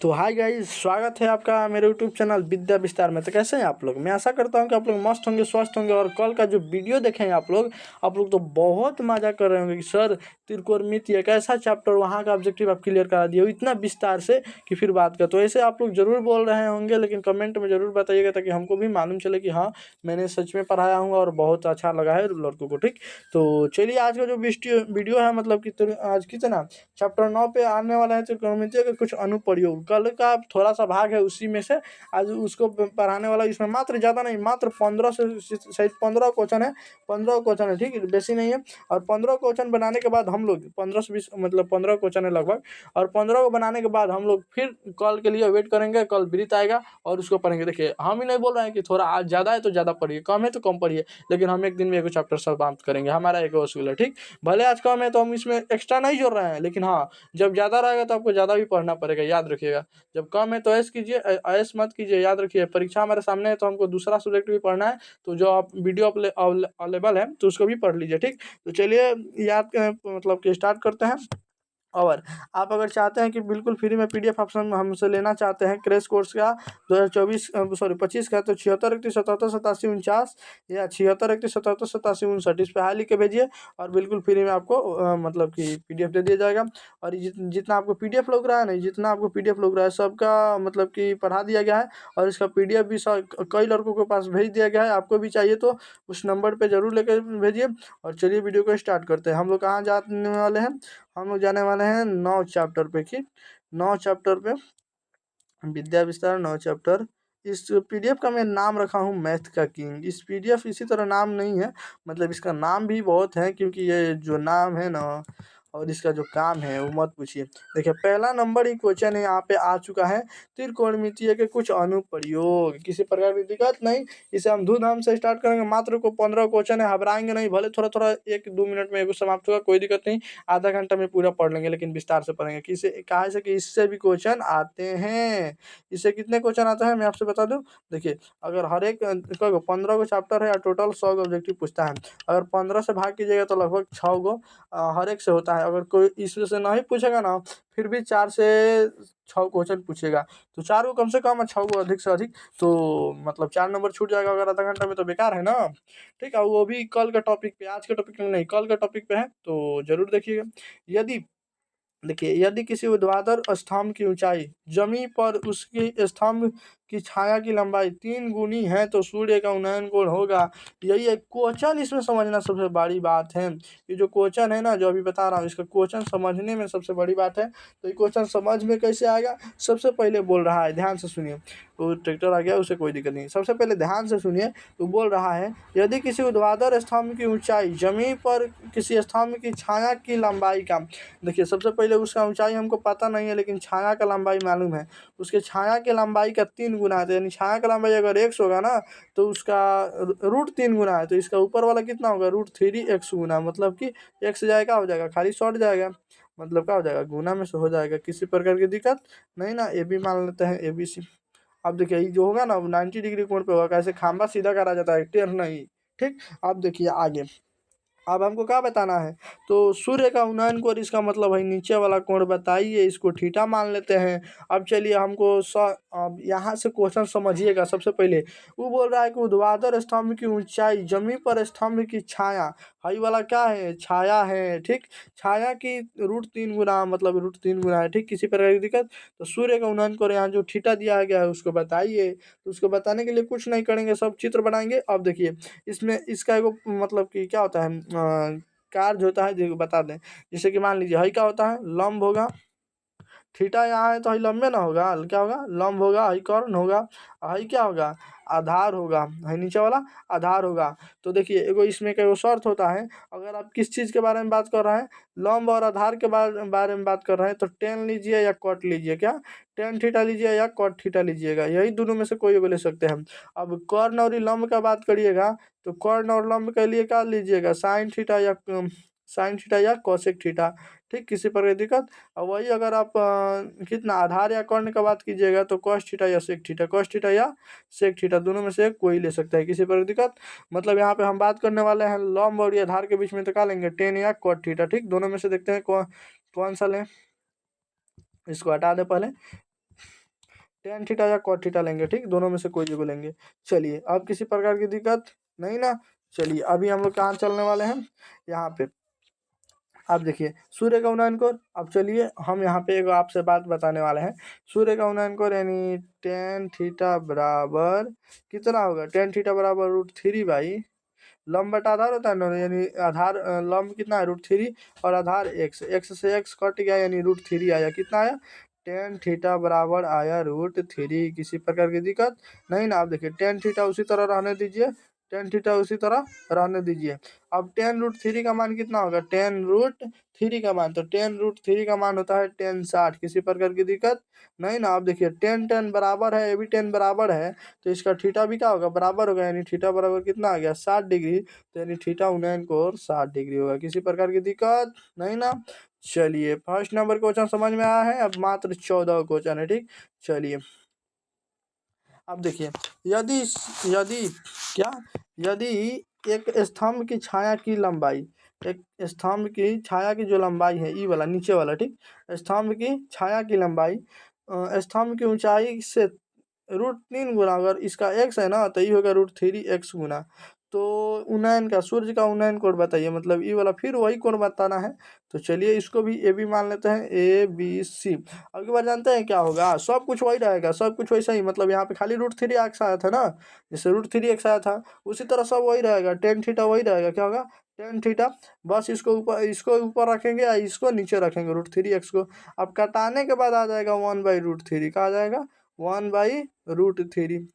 तो hi guys, स्वागत है आपका मेरे यूट्यूब चैनल विद्या विस्तार में। तो कैसे हैं आप लोग? मैं आशा करता हूं कि आप लोग मस्त होंगे, स्वस्थ होंगे। और कल का जो वीडियो देखें आप लोग तो बहुत मजा कर रहे होंगे कि सर त्रिकोणमिति एक ऐसा चैप्टर, वहां का ऑब्जेक्टिव आप क्लियर करा दिए हो इतना विस्तार से कि फिर बात कर। तो ऐसे आप लोग जरूर बोल रहे होंगे, लेकिन कमेंट में जरूर बताइएगा ताकि हमको भी मालूम चले कि हाँ, मैंने सच में पढ़ाया हूँ और बहुत अच्छा लगा है लड़कों को। ठीक, तो चलिए आज का जो वीडियो है, मतलब कि आज कितना चैप्टर 9 पे आने वाला है त्रिकोणमिति के कुछ अनुप्रयोग। कल का थोड़ा सा भाग है उसी में से आज उसको पढ़ाने वाला। इसमें मात्र ज़्यादा नहीं, मात्र 15 से शायद 15 क्वेश्चन है। 15 क्वेश्चन है, ठीक है, बेसी नहीं है। और 15 क्वेश्चन बनाने के बाद हम लोग 15 से 20 मतलब 15 क्वेश्चन है लगभग। और 15 को बनाने के बाद हम लोग फिर कल के लिए वेट करेंगे। कल ब्रीत आएगा और उसको पढ़ेंगे। देखिए, हम ही नहीं बोल रहे हैं कि थोड़ा आज ज़्यादा है तो ज़्यादा पढ़िए, कम है तो कम पढ़िए, लेकिन हम एक दिन में एक चैप्टर समाप्त करेंगे। हमारा एक असूल है, ठीक। भले आज कम है तो हम इसमें एक्स्ट्रा नहीं जोड़ रहे हैं, लेकिन हाँ, जब ज़्यादा रहेगा तो आपको ज़्यादा भी पढ़ना पड़ेगा, याद रखिएगा। जब कम है तो ऐश कीजिए, ऐश मत कीजिए, याद रखिए। परीक्षा हमारे सामने है तो हमको दूसरा सब्जेक्ट भी पढ़ना है। तो जो आप वीडियो अवेलेबल है तो उसको भी पढ़ लीजिए, ठीक। तो चलिए याद मतलब कि स्टार्ट करते हैं। और आप अगर चाहते हैं कि बिल्कुल फ्री में पीडीएफ ऑप्शन हमसे लेना चाहते हैं क्रैश कोर्स का 2024 सॉरी 25 का, तो 76 31 77 87 49 या 76 31 77 87 59 इस पे हाल लिख के भेजिए और बिल्कुल फ्री में आपको मतलब कि पीडीएफ दे दिया जाएगा। और जितना आपको पीडीएफ लग रहा है, नहीं जितना आपको पीडीएफ लग रहा है सबका मतलब कि पढ़ा दिया गया है। और इसका पीडीएफ भी कई लड़कों के पास भेज दिया गया है। आपको भी चाहिए तो उस नंबर पर जरूर लेकर भेजिए। और चलिए वीडियो को स्टार्ट करते हैं। हम लोग कहाँ जाने वाले हैं? हम लोग जाने वाले हैं 9 चैप्टर पे। की 9 चैप्टर पे विद्या विस्तार 9 चैप्टर। इस पीडीएफ का मैं नाम रखा हूँ मैथ का किंग। इस पीडीएफ इसी तरह नाम नहीं है, मतलब इसका नाम भी बहुत है, क्योंकि ये जो नाम है ना और इसका जो काम है वो मत पूछिए। देखिए, पहला नंबर ही क्वेश्चन है यहाँ पे आ चुका है, त्रिकोणमितीय के कुछ अनुप्रयोग। किसी प्रकार की दिक्कत नहीं, इसे हम धूमधाम से स्टार्ट करेंगे। मात्र को 15 क्वेश्चन है, घबराएंगे नहीं। भले थोड़ा थोड़ा 1-2 मिनट में एगो समाप्त होगा, कोई दिक्कत नहीं। आधा घंटा में पूरा पढ़ लेंगे, लेकिन विस्तार से पढ़ेंगे। किसे कहा से कि इससे भी क्वेश्चन आते हैं। इससे कितने क्वेश्चन आते हैं मैं आपसे बता दूं। देखिए, अगर हर एक 15 को चैप्टर है, टोटल 100 ऑब्जेक्टिव पूछता है। अगर 15 से भाग कीजिएगा तो लगभग 6 गो हर एक से होता है। अगर कोई इसमें से नहीं पूछेगा ना, फिर भी 4 से 6 क्वेश्चन पूछेगा। तो 4 को कम से कम और 6 को अधिक से अधिक, तो मतलब 4 नंबर छूट जाएगा अगर आधा घंटा में, तो बेकार है ना। ठीक है, वो भी कल के टॉपिक पे, आज के टॉपिक में नहीं, कल के टॉपिक पे है, तो जरूर देखिएगा। यदि देखिए, यदि किसी ऊर्ध्वाधर स्तंभ की ऊंचाई जमीन पर उसकी स्तंभ की छाया की लंबाई 3 गुनी है तो सूर्य का उन्नयन कोण होगा। यही एक क्वेश्चन, इसमें समझना सबसे बड़ी बात है। ये जो क्वेश्चन है ना, जो अभी बता रहा हूँ, इसका क्वेश्चन समझने में सबसे बड़ी बात है। तो ये क्वेश्चन समझ में कैसे आएगा? सबसे पहले बोल रहा है, ध्यान से सुनिए। वो ट्रैक्टर आ गया, उसे कोई दिक्कत नहीं। सबसे पहले ध्यान से सुनिए, तो बोल रहा है यदि किसी ऊर्ध्वाधर स्तंभ की ऊंचाई जमीन पर किसी स्तंभ की छाया की लंबाई का, देखिए सबसे पहले उसका ऊंचाई हमको पता नहीं है, लेकिन छाया का लंबाई मालूम है। उसके छाया की लंबाई का 3 गुना है, तो यानी छाया का लंबाई अगर x होगा ना, तो उसका रूट 3 गुना है, तो इसका ऊपर वाला कितना होगा? √3x गुना। मतलब कि x जाएगा, हो जाएगा, खाली शॉर्ट जाएगा, मतलब क्या हो जाएगा? गुना में से हो जाएगा। किसी प्रकार की दिक्कत नहीं ना। ए बी मान लेते हैं, ए बी सी। अब देखिए, ये जो होगा ना 90 डिग्री कोण पे होगा। कैसे खंबा सीधा करा जाता है, टेढ़ नहीं, ठीक। अब देखिए आगे, अब हमको क्या बताना है? तो सूर्य का उन्नयन कोण, इसका मतलब है नीचे वाला कोण बताइए, इसको थीटा मान लेते हैं। अब चलिए हमको अब यहाँ से क्वेश्चन समझिएगा। सबसे पहले वो बोल रहा है कि ऊर्ध्वाधर स्तंभ की ऊंचाई जमीन पर स्तंभ की छाया, हाई वाला क्या है? छाया है, ठीक। छाया की √3 गुना, मतलब √3 गुना है, ठीक। किसी प्रकार की दिक्कत? तो सूर्य का उन्नयन कोण यहाँ जो थीटा दिया गया है उसको बताइए। तो उसको बताने के लिए कुछ नहीं करेंगे, सब चित्र बनाएंगे। अब देखिए, इसमें इसका एगो मतलब कि क्या होता है, कार्य होता है, जो बता दें। जैसे कि मान लीजिए हई क्या होता है? लंब होगा। थीटा यहाँ है तो हई लंबे ना होगा, क्या होगा? लंब होगा। हई कर्ण होगा। हई क्या होगा? आधार होगा। हई नीचे वाला आधार होगा। तो देखिए, एगो इसमें का एगो शर्त होता है। अगर आप किस चीज़ के बारे में बात कर रहे हैं, लंब और आधार के बारे में बात कर रहे हैं, तो टेन लीजिए या कॉट लीजिए। क्या? टेन थीटा लीजिए या कॉट थीटा लीजिएगा, यही दोनों में से कोई एगो ले सकते हैं हम। अब कर्ण और लंब का बात करिएगा, तो कर्ण और लंब के लिए क्या लीजिएगा? साइन थीटा या कोसेक थीटा, ठीक। किसी प्रकार की दिक्कत? और वही अगर आप कितना आधार या कर्ण का बात कीजिएगा, तो कॉस थीटा या सेक थीटा, कॉस थीटा या सेक थीटा, दोनों में से कोई ले सकता है। किसी प्रकार की दिक्कत? मतलब यहाँ पे हम बात करने वाले हैं लंब और ये आधार के बीच में, तो क्या लेंगे? टेन या कॉट थीटा, ठीक। दोनों में से देखते हैं कौन सा लें। इसको हटा दे पहले। टेन थीटा या कॉट थीटा लेंगे, ठीक, दोनों में से कोई भी लेंगे। चलिए, अब किसी प्रकार की दिक्कत नहीं ना। चलिए, अभी हम लोग कहाँ चलने वाले हैं, यहाँ पे आप देखिए सूर्य का उन्नयन कोण। अब चलिए हम यहाँ पे एक आपसे बात बताने वाले हैं। सूर्य का उन्नयन कोण यानी टेन थीटा बराबर कितना होगा, टेन थीटा बराबर √3 लंब बटा आधार होता है ना, यानी आधार लंब कितना है √3 और आधार x, x से x कट गया यानी √3 आया। कितना आया, टेन थीटा बराबर आया √3। किसी प्रकार की दिक्कत नहीं ना। आप देखिए टेन थीटा उसी तरह रहने दीजिए, टेन थीटा उसी तरह रहने दीजिए। अब टेन √3 का मान कितना होगा, टेन √3 का मान, तो टेन √3 का मान होता है टेन 60। किसी प्रकार की दिक्कत नहीं ना। आप देखिए टेन टेन बराबर है, ये भी टेन बराबर है, तो इसका थीटा भी क्या होगा, बराबर होगा, यानी थीटा बराबर कितना आ गया 60 डिग्री। तो यानी थीटा उन्नयन कोण 60 डिग्री होगा। किसी प्रकार की दिक्कत नहीं ना। चलिए, फर्स्ट नंबर क्वेश्चन समझ में आया है। अब मात्र 14 क्वेश्चन है, ठीक। चलिए, अब देखिए यदि यदि क्या, यदि एक स्तंभ की छाया की लंबाई, एक स्तंभ की छाया की जो लंबाई है, ई वाला नीचे वाला, ठीक, स्तंभ की छाया की लंबाई स्तंभ की ऊंचाई से √3 गुना, अगर इसका x है ना तो ये होगा √3x गुना। तो उन्नयन का, सूर्य का उन्नयन कोण बताइए, मतलब ये वाला फिर वही कोण बताना है। तो चलिए इसको भी ए बी मान लेते हैं, ABC। अब की बार जानते हैं क्या होगा, सब कुछ वही रहेगा, सब कुछ वैसा ही, मतलब यहाँ पे खाली √3x आया था ना, जैसे √3x आया था उसी तरह सब वही रहेगा, टेन थीटा वही रहेगा। क्या होगा, टेन थीटा, बस इसको ऊपर रखेंगे या इसको नीचे रखेंगे √3x को। अब कटाने के बाद आ जाएगा 1/√3, का आ जाएगा 1/√3,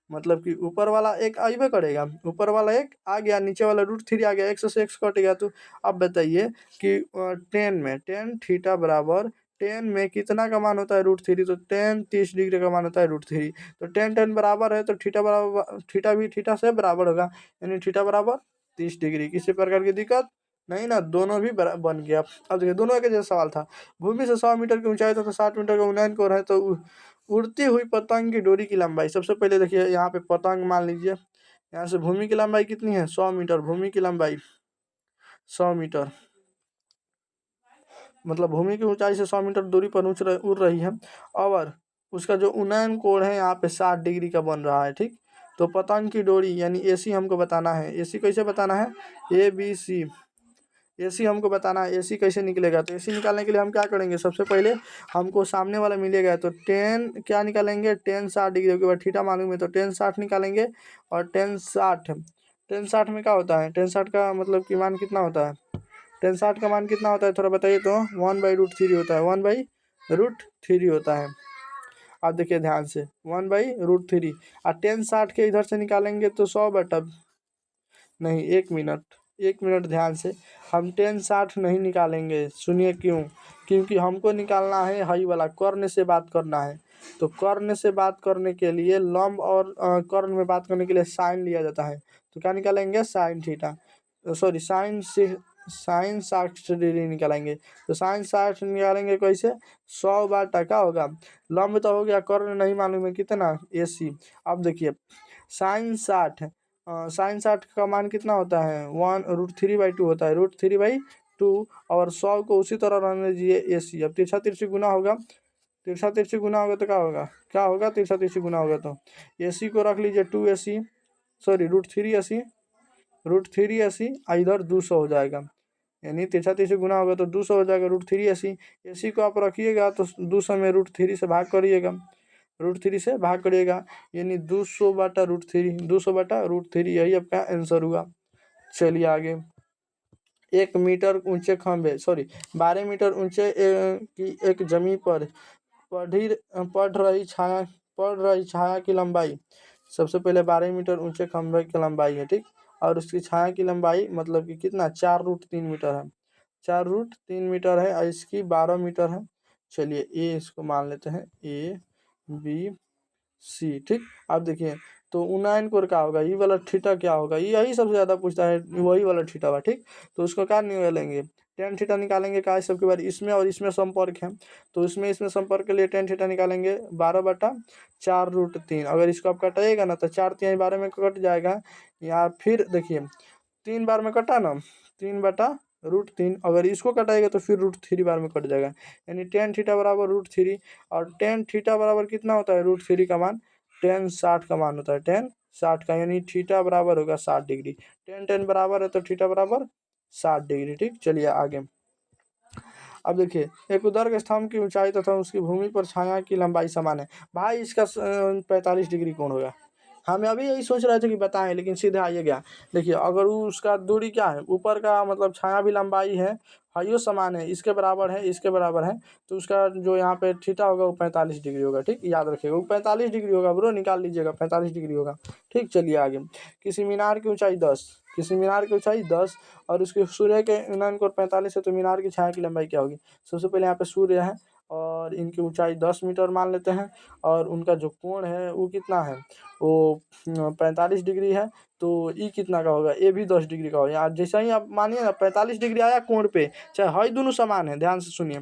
मतलब कि ऊपर वाला एक आइबे करेगा, ऊपर वाला एक आ गया, नीचे वाला √3 आ गया, x से x कट गया। तो अब बताइए कि टेन में टेन थीटा बराबर टेन में कितना का मान होता है √3, तो टेन 30 डिग्री का मान होता है √3। तो टेन टेन बराबर है, तो थीटा बराबर, थीटा भी थीटा से बराबर होगा, यानी थीटा बराबर 30 डिग्री। किसी प्रकार की दिक्कत नहीं ना, दोनों भी बन गया। अब देखिए दोनों एक जैसा सवाल था। भूमि से 100 मीटर की ऊंचाई तो 60 मीटर का उन्नयन कोण है, तो उड़ती हुई पतंग की डोरी की लंबाई। सबसे पहले देखिए यहाँ पे पतंग मान लीजिए, यहाँ से भूमि की लंबाई कितनी है 100 मीटर, भूमि की लंबाई 100 मीटर, मतलब भूमि की ऊंचाई से 100 मीटर दूरी पर उड़ रही है, और उसका जो उन्नयन कोण है यहाँ पे 60 डिग्री का बन रहा है, ठीक। तो पतंग की डोरी यानी AC हमको बताना है। AC कैसे बताना है, ABC, AC हमको बताना है। AC कैसे निकलेगा, तो AC निकालने के लिए हम क्या करेंगे, सबसे पहले हमको सामने वाला मिलेगा, तो टेन क्या निकालेंगे, टेन 60 डिग्री के बाद थीटा मालूम है, तो टेन 60 निकालेंगे। और टेन 60 में क्या होता है, टेन 60 का मतलब कि मान कितना होता है, टेन 60 का मान कितना होता है थोड़ा बताइए तो, 1/√3 होता है, 1/√3 होता है। आप देखिए ध्यान से, 1/√3। और टेन 60 के इधर से निकालेंगे तो 100 बटा, नहीं, 1 मिनट, 1 मिनट ध्यान से, हम टेन 60 नहीं निकालेंगे, सुनिए क्यों, क्योंकि हमको निकालना है हाई वाला, कर्ण से बात करना है। तो कर्ण से बात करने के लिए लंब और कर्ण में बात करने के लिए साइन लिया जाता है। तो क्या निकालेंगे, sine theta, sorry sine 60 degree निकालेंगे। तो साइन 60 निकालेंगे कैसे, 100 बटा क्या होगा, लंब तो हो गया, कर्ण नहीं मालूम है कितना, AC। अब देखिए साइन 60 का मान कितना होता है, 1√3/2 होता है, √3/2। और 100 को उसी तरह रहने दीजिए AC। अब तिरछा तिरछी गुना होगा, तिरछा तिरछी गुना होगा तो क्या होगा, क्या होगा, तिरछा तिरछी गुना होगा तो AC को रख लीजिए 2AC, सॉरी √3AC इधर 200 हो जाएगा, यानी तिरछा तिरछी गुना होगा तो 200 हो जाएगा √3AC। AC को आप रखिएगा तो 200 में √3 से भाग करिएगा, √3 से भाग करिएगा, यानी 200 बटा √3, 200 बटा √3, यही आपका आंसर हुआ। चलिए आगे, 1 मीटर ऊंचे खंभे, सॉरी 12 मीटर ऊंचे की एक जमीन पर पढ़ी पड़ रही छाया की लंबाई। सबसे पहले 12 मीटर ऊंचे खंभे की लंबाई है, ठीक, और उसकी छाया की लंबाई मतलब कि कितना, 4√3 मीटर है, 4√3 मीटर है, और इसकी 12 मीटर है। चलिए इसको मान लेते हैं ABC, ठीक। अब देखिए तो उन्नयन कोण क्या होगा, ये वाला थीटा क्या होगा, यही सबसे ज़्यादा पूछता है, वही वाला थीटा हुआ, ठीक। तो उसको क्या निकालेंगे, टेन थीटा निकालेंगे, क्या सबके बाद इसमें और इसमें संपर्क है, तो इसमें संपर्क के लिए टेन थीटा निकालेंगे, 12/4√3। अगर इसको आप कटाइएगा ना तो 4×3=12 में कट जाएगा। या फिर देखिए 3 बार में कटा ना, 3/√3 √3, अगर इसको कटाएगा तो फिर √3 बार में कट जाएगा, यानी टेन थीटा बराबर √3। और टेन थीटा बराबर कितना होता है √3 का मान, टेन 60 का मान होता है, टेन 60 का, यानी थीटा बराबर होगा 60 डिग्री। टेन टेन बराबर है तो थीटा बराबर 60 डिग्री। ठीक, चलिए आगे। अब देखिए, एक उदर्ग स्तंभ की ऊंचाई तथा उसकी भूमि पर छाया की लंबाई समान है। भाई इसका 45 डिग्री कौन होगा? हम अभी यही सोच रहे थे कि बताएं, लेकिन सीधे आइए गया। देखिए, अगर उसका दूरी क्या है, ऊपर का मतलब छाया भी लंबाई है, हाइयो समान है, इसके बराबर है, इसके बराबर है, तो उसका जो यहाँ पे थीटा होगा वो 45 डिग्री होगा। ठीक, याद रखिएगा, वो 45 डिग्री होगा ब्रो, निकाल लीजिएगा, 45 डिग्री होगा। ठीक, चलिए आगे। किसी मीनार की ऊंचाई 10, किसी मीनार की ऊंचाई 10 और उसके सूर्य के उन्नयन कोण 45 है, तो मीनार की छाया की लंबाई क्या होगी? सबसे पहले यहाँ पे सूर्य है और इनकी ऊंचाई 10 मीटर मान लेते हैं, और उनका जो कोण है वो कितना है, वो 45 डिग्री है, तो ई कितना का होगा, ए भी 10 डिग्री का होगा। यार जैसा ही आप मानिए ना 45 डिग्री आया कोण पे, चाहे हाई दोनों समान है, ध्यान से सुनिए,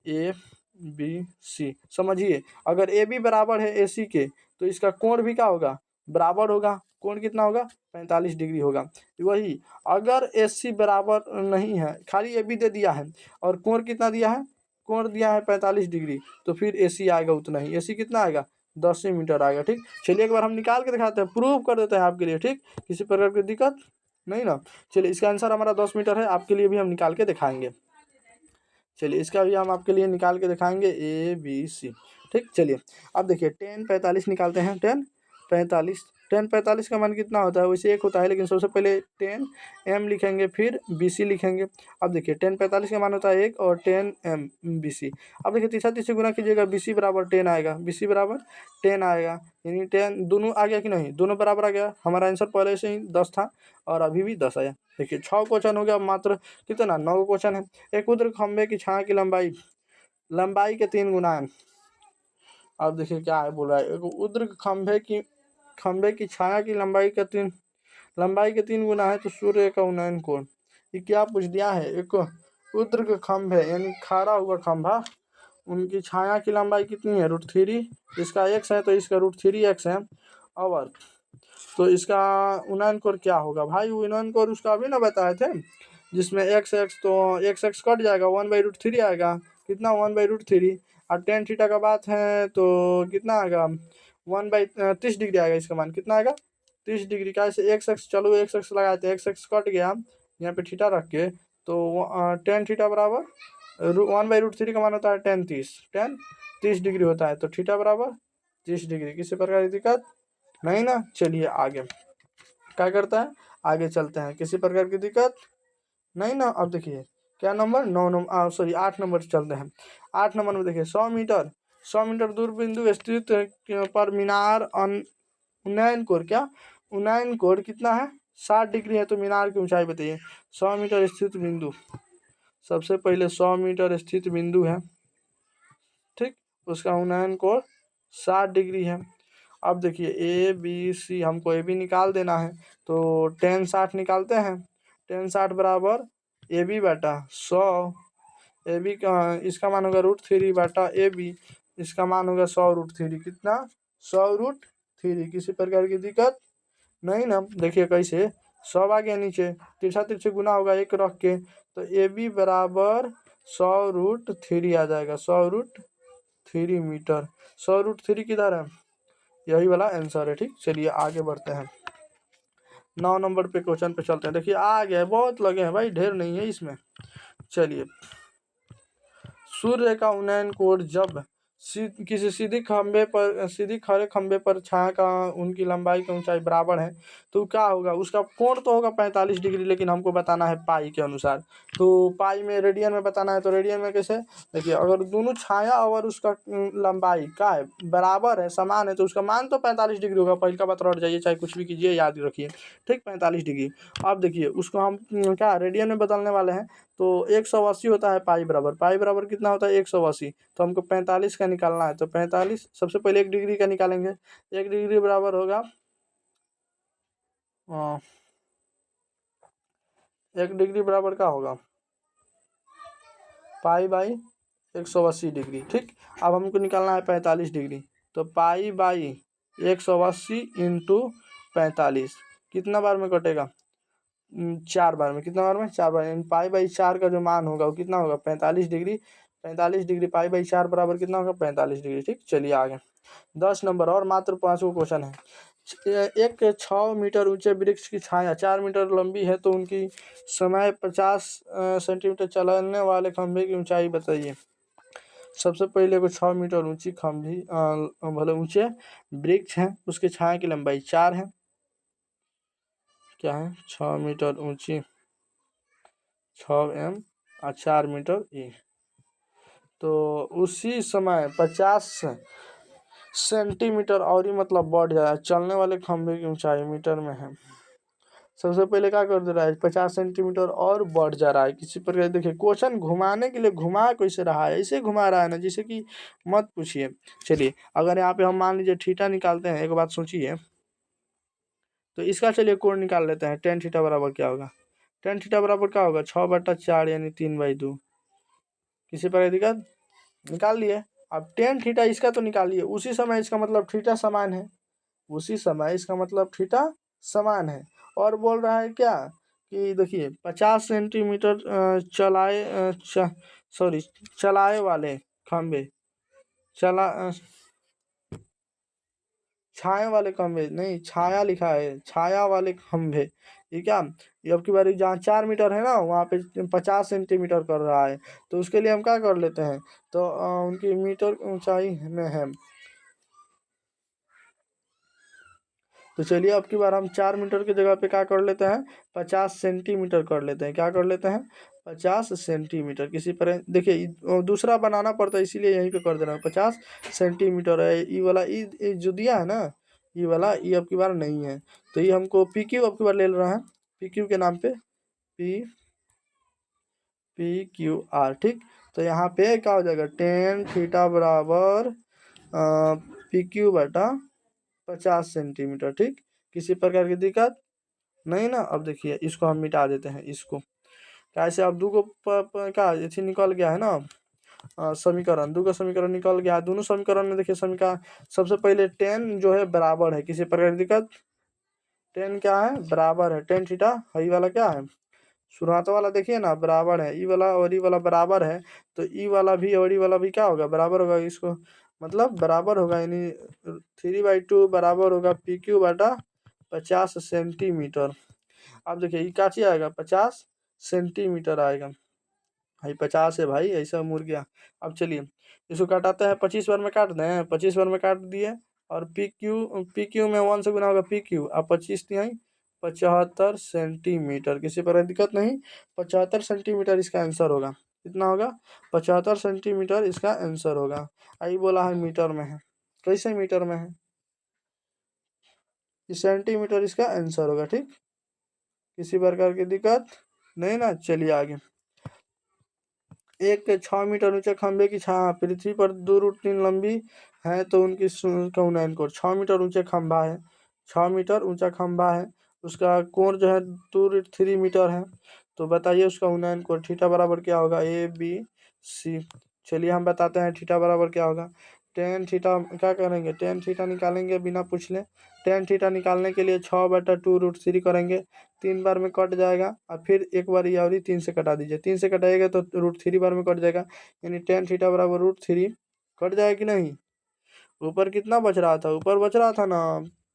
ए बी सी, समझिए, अगर ए बी बराबर है ए सी के, तो इसका कोण भी क्या होगा, बराबर होगा। कोण कितना होगा, 45 डिग्री होगा। वही अगर ए सी बराबर नहीं है, खाली ए बी दे दिया है और कोण कितना दिया है, कोण दिया है 45 डिग्री, तो फिर ए सी आएगा उतना ही, ए सी कितना आएगा, 10 मीटर आएगा। ठीक, चलिए एक बार हम निकाल के दिखाते हैं, प्रूव कर देते हैं आपके लिए। ठीक, किसी प्रकार की दिक्कत नहीं ना। चलिए, इसका आंसर हमारा 10 मीटर है, आपके लिए भी हम निकाल के दिखाएंगे। चलिए, इसका भी हम आपके लिए निकाल के दिखाएंगे, ए बी सी। ठीक, चलिए अब देखिए, टेन 45 निकालते हैं, टेन 45, टेन 45 का मान कितना होता है, वैसे एक होता है, लेकिन सबसे पहले टेन एम लिखेंगे, फिर बी सी लिखेंगे। अब देखिए, टेन 45 का मान होता है 1 और 10 एम बी सी। अब देखिए, तीसरा तीसरे गुना कीजिएगा, बी सी बराबर 10 आएगा, बी सी बराबर 10 आएगा, यानी 10 दोनों आ गया कि नहीं, दोनों बराबर आ गया। हमारा आंसर पहले से ही 10 था और अभी भी 10 आया। देखिए, 6 क्वेश्चन हो गया, मात्र कितना, 9 क्वेश्चन है। एक ऊर्ध्व खंभे की छाया की लंबाई, लंबाई के 3 गुना है। अब देखिए क्या है, बोल रहा है, एक ऊर्ध्व खंभे की छाया की लंबाई के 3 गुना है, तो सूर्य का उन्नयन कोण, ये क्या पूछ दिया है। एक ऊर्ध्व खंभे यानी खड़ा हुआ खंभा, उनकी छाया की लंबाई कितनी है, √3, इसका x है तो इसका √3x है। और तो इसका उन्नयन कोण क्या होगा भाई, उन्नयन कोण उसका अभी ना बताए थे, जिसमें x तो x कट जाएगा, 1/√3 आएगा, कितना 1/√3, और टेन थीटा का बात है तो कितना आएगा, 1/30 डिग्री आएगा, इसका मान कितना आएगा, 30 डिग्री का। ऐसे x चलो x लगाते हैं, x कट गया, यहाँ पे थीटा रख के, तो टेन थीटा बराबर 1/√3 का मान होता है 10 30 डिग्री होता है, तो थीटा बराबर 30 डिग्री। किसी प्रकार की दिक्कत नहीं ना। चलिए आगे क्या करता है, आगे चलते हैं, किसी प्रकार की दिक्कत नहीं ना। अब देखिए क्या नंबर, 8 नंबर चलते हैं। 8 नंबर में देखिए, 100 मीटर दूर बिंदु स्थित पर मीनार उन्नयन कोण, क्या उन्नयन कोण कितना है, 60 डिग्री है, तो मीनार की ऊंचाई बताइए। 100 मीटर स्थित बिंदु, सबसे पहले 100 मीटर स्थित बिंदु है, ठीक, उसका उन्नयन कोण 60 डिग्री है। अब देखिए, ए बी सी, हमको ए बी निकाल देना है, तो 10 60 निकालते हैं, 10 60 बराबर ए बी बटा 100, ए बी का इसका मान होगा √3 बटा ए बी, इसका मान होगा 100 √3, कितना 100 √3। किसी प्रकार की दिक्कत नहीं ना। देखिए कैसे, 100 आ गया नीचे, तिरछा तिरछे गुना होगा एक रख के, तो ए बी बराबर 100 √3 आ जाएगा, 100 √3 मीटर। 100 √3 किधर है, यही वाला आंसर है। ठीक, चलिए आगे बढ़ते हैं, 9 नंबर पे क्वेश्चन पे चलते हैं। देखिए आ गया, बहुत लगे हैं भाई, ढेर नहीं है इसमें। चलिए, सूर्य का उन्नयन कोण जब किसी सीधी खड़े खंभे पर छाया का उनकी लंबाई की ऊंचाई बराबर है, तो क्या होगा, उसका कोण तो होगा 45 डिग्री, लेकिन हमको बताना है पाई के अनुसार। तो पाई में रेडियन में बताना है, तो रेडियन में कैसे, देखिए अगर दोनों छाया और उसका लंबाई का है बराबर है, समान है, तो उसका मान तो 45 डिग्री होगा। पहले का बात रट जाइए, चाहे कुछ भी कीजिए, याद रखिए। ठीक, 45 डिग्री। अब देखिए उसको हम क्या रेडियन में बदलने वाले हैं, तो 180 होता है पाई बराबर, पाई बराबर कितना होता है 180, तो हमको 45 का निकालना है, तो 45 सबसे पहले 1 डिग्री का निकालेंगे, 1 डिग्री बराबर होगा 1 डिग्री बराबर क्या होगा, पाई बाई 180 डिग्री। ठीक, अब हमको निकालना है 45 डिग्री, तो पाई बाई 180 इंटू 45 कितना बार में कटेगा, 4 बार में, कितना बार में 4 बार, यानी पाई बाई 4 का जो मान होगा वो कितना होगा 45 डिग्री। 45 डिग्री पाई बाई 4 बराबर कितना होगा 45 डिग्री। ठीक, चलिए आगे 10 नंबर और मात्र 5 क्वेश्चन है। एक 6 मीटर ऊंचे वृक्ष की छाया 4 मीटर लंबी है तो उनकी समय 50 सेंटीमीटर चलने वाले खंभे की ऊंचाई बताइए। सबसे पहले को 6 मीटर ऊंची खंभी भले ऊंचे वृक्ष है, उसके छाया की लंबाई 4 है। क्या है 6 मीटर ऊंची 6 m और 4 मीटर ई, तो उसी समय 50 सेंटीमीटर और ही मतलब बढ़ जाए। चलने वाले खंभे की ऊंचाई मीटर में है। सबसे पहले क्या कर दे रहा है 50 सेंटीमीटर और बढ़ जा रहा है। किसी प्रकार देखिए क्वेश्चन घुमाने के लिए घुमा कैसे रहा है, ऐसे घुमा रहा है ना जिसे कि मत पूछिए। चलिए अगर यहाँ पे हम मान लीजिए थीटा निकालते हैं, एक बात सोचिए, तो इसका चलिए कोण निकाल लेते हैं। टेन थीटा बराबर क्या होगा, टेन थीटा बराबर क्या होगा 6/4 यानी 3/2। किसी प्रकार दिक्कत, निकाल लिए। अब टेन थीटा इसका तो निकालिए, उसी समय इसका मतलब थीटा समान है, उसी समय इसका मतलब थीटा समान है। और बोल रहा है क्या कि देखिए 50 सेंटीमीटर सॉरी चलाए वाले खंभे, चला छाया वाले खंभे नहीं, छाया लिखा है, छाया वाले खंभे। ये क्या, ये अब की बारी जहाँ 4 मीटर है ना वहाँ पे 50 सेंटीमीटर कर रहा है, तो उसके लिए हम क्या कर लेते हैं, तो उनकी मीटर ऊंचाई में है। तो चलिए अब की बार हम 4 मीटर की जगह पे क्या कर लेते हैं 50 सेंटीमीटर कर लेते हैं। क्या कर लेते हैं 50 सेंटीमीटर। किसी पर देखिए दूसरा बनाना पड़ता है, इसीलिए यहीं पे कर दे रहा हूँ 50 सेंटीमीटर है। ई वाला ई जो दिया है ना, ई वाला ई अब की बार नहीं है, तो ये हमको पी क्यू अब की बार ले रहा है, पी क्यू के नाम पे पी PQR। ठीक, तो यहाँ पे क्या हो जाएगा टेन थीटा बराबर PQ/50 सेंटीमीटर। ठीक, किसी प्रकार की दिक्कत नहीं ना। अब देखिए इसको हम मिटा देते हैं, इसको कैसे, अब दो को क्या इसी निकल गया है ना समीकरण, दो का समीकरण निकल गया है। दोनों समीकरण में देखिए समीकरण सबसे पहले टेन जो है बराबर है, किसी प्रकार की दिक्कत, टेन क्या है बराबर है टेन थीटा, ई वाला क्या है शुरुआत वाला देखिए ना बराबर है, ई वाला और ई वाला बराबर है, तो ई वाला भी और ई वाला भी क्या होगा बराबर होगा, इसको मतलब बराबर होगा, यानी 3/2 बराबर होगा PQ/50 सेंटीमीटर। अब देखिए ये काची आएगा 50 सेंटीमीटर आएगा, भाई 50 है भाई, ऐसा मुड़ गया। अब चलिए इसको काटाते हैं, 25 बार में काट दें, 25 बार में काट दिए, और पी क्यू में 1 से गुना होगा PQ, अब 25 नहीं 75 सेंटीमीटर। किसी पर दिक्कत नहीं, 75 सेंटीमीटर इसका आंसर होगा। कितना होगा 75 सेंटीमीटर इसका आंसर होगा। आई बोला है मीटर में है, कैसे मीटर में है, इस सेंटीमीटर इसका आंसर होगा। ठीक, किसी प्रकार की दिक्कत नहीं ना। चलिए आगे, एक 6 मीटर ऊंचे खंभे की छाया पृथ्वी पर 2√3 लंबी है तो उनकी का उन्नयन कोण। 6 मीटर ऊंचे खंभा है, 6 मीटर ऊंचा खंभा है, उसका कोण जो है 2√3 मीटर है, तो बताइए उसका उन्नयन कोण थीटा बराबर क्या होगा ABC। चलिए हम बताते हैं थीटा बराबर क्या होगा। टेन थीटा क्या करेंगे, टेन थीटा निकालेंगे बिना पूछ ले। टेन थीटा निकालने के लिए 6/2√3 करेंगे, 3 बार में कट जाएगा, और फिर एक बार ये और ही 3 से कटा दीजिए, 3 से कटाइएगा तो √3 बार में कट जाएगा, यानी टेन थीटा बराबर √3 कट जाएगा कि नहीं। ऊपर कितना बच रहा था, ऊपर बच रहा था ना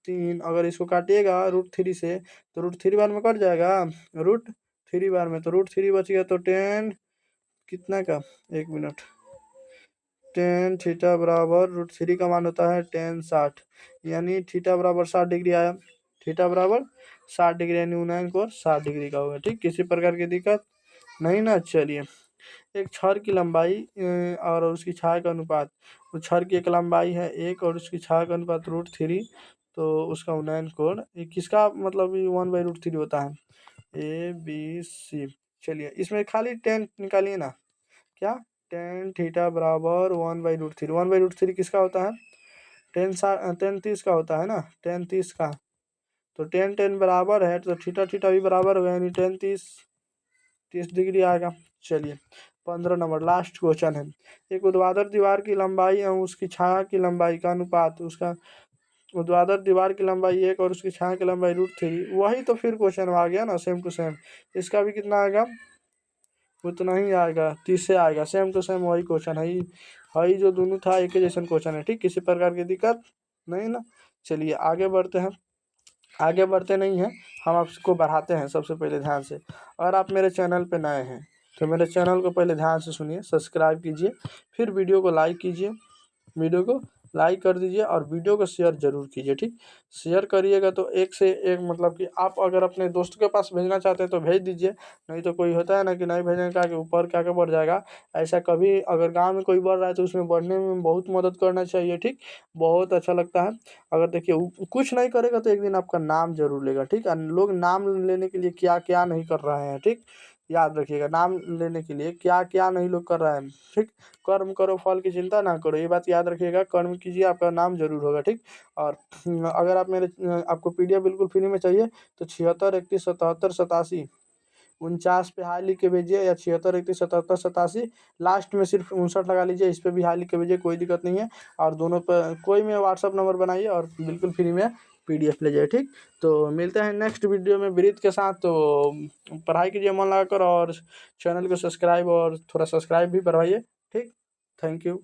3, अगर इसको काटिएगा √3 से तो √3 बार में कट जाएगा, √3 बार में, तो √3 बच गया, तो टेन कितना का, एक मिनट, टेन थीटा बराबर √3 का मान होता है टेन 60, यानी थीटा बराबर 60 डिग्री आया, थीटा बराबर 60 डिग्री, यानी उन्नयन कोण 60 डिग्री का होगा। ठीक, किसी प्रकार की दिक्कत नहीं ना। चलिए एक छड़ की लंबाई और उसकी छाया का अनुपात, तो छड़ की एक लंबाई है 1 और उसकी छाया का अनुपात √3, तो उसका उन्नयन कोण ये किसका मतलब ये 1/√3 होता है, ABC। चलिए इसमें खाली टेन निकालिए ना, क्या टेन थीटा बराबर 1/√3, 1/√3 किसका होता है टेन 30 का होता है ना, टेन 30 का, तो टेन टेन बराबर है तो थीटा थीटा भी बराबर होगा, यानी टेन 30 डिग्री आएगा। चलिए 15 नंबर लास्ट क्वेश्चन है। एक ऊर्ध्वाधर दीवार की लंबाई और उसकी छाया की लंबाई का अनुपात, उसका ऊर्ध्वाधर दीवार की लंबाई 1 और उसकी छाया की लंबाई √3। वही तो फिर क्वेश्चन आ गया ना, सेम टू सेम। इसका भी कितना आएगा? उतना ही आएगा, 30 से आएगा। सेम टू सेम वही क्वेश्चन है ही जो दोनों था एक ही जैसन क्वेश्चन है। ठीक, किसी प्रकार की दिक्कत नहीं ना। चलिए आगे बढ़ते हैं। आगे बढ़ते नहीं हैं, हम आपको बढ़ाते हैं। सबसे पहले ध्यान से, अगर आप मेरे चैनल पे नए हैं तो मेरे चैनल को पहले ध्यान से सुनिए, सब्सक्राइब कीजिए, फिर वीडियो को लाइक कीजिए, वीडियो को लाइक कर दीजिए और वीडियो को शेयर जरूर कीजिए। ठीक, शेयर करिएगा तो एक से एक, मतलब कि आप अगर अपने दोस्त के पास भेजना चाहते हैं तो भेज दीजिए, नहीं तो कोई होता है ना कि नहीं भेजने का कि ऊपर क्या क्या बढ़ जाएगा। ऐसा कभी अगर गांव में कोई बढ़ रहा है तो उसमें बढ़ने में बहुत मदद करना चाहिए। ठीक, बहुत अच्छा लगता है। अगर देखिए कुछ नहीं करेगा तो एक दिन आपका नाम जरूर लेगा। ठीक है, लोग नाम लेने के लिए क्या क्या नहीं कर रहे हैं। ठीक, याद रखिएगा, नाम लेने के लिए क्या क्या नहीं लोग कर रहे हैं। ठीक, कर्म करो फल की चिंता ना करो, ये बात याद रखिएगा। कर्म कीजिए, आपका नाम जरूर होगा। ठीक, और अगर आप आपको पीडीएफ बिल्कुल फ्री में चाहिए तो 76 31 77 87 49 पे हाई लिख के भेजिए, या 76 31 77 87, लास्ट में सिर्फ 59 लगा लीजिए। इस पे भी हाई लिख के भेजिए, कोई दिक्कत नहीं है। और दोनों पर कोई में व्हाट्सअप नंबर बनाइए और बिल्कुल फ्री में पीडीएफ ले जाइए। ठीक, तो मिलते हैं नेक्स्ट वीडियो में ब्रीथ के साथ। तो पढ़ाई कीजिए मन लगाकर, और चैनल को सब्सक्राइब और थोड़ा सब्सक्राइब भी करवाइए। ठीक, थैंक यू।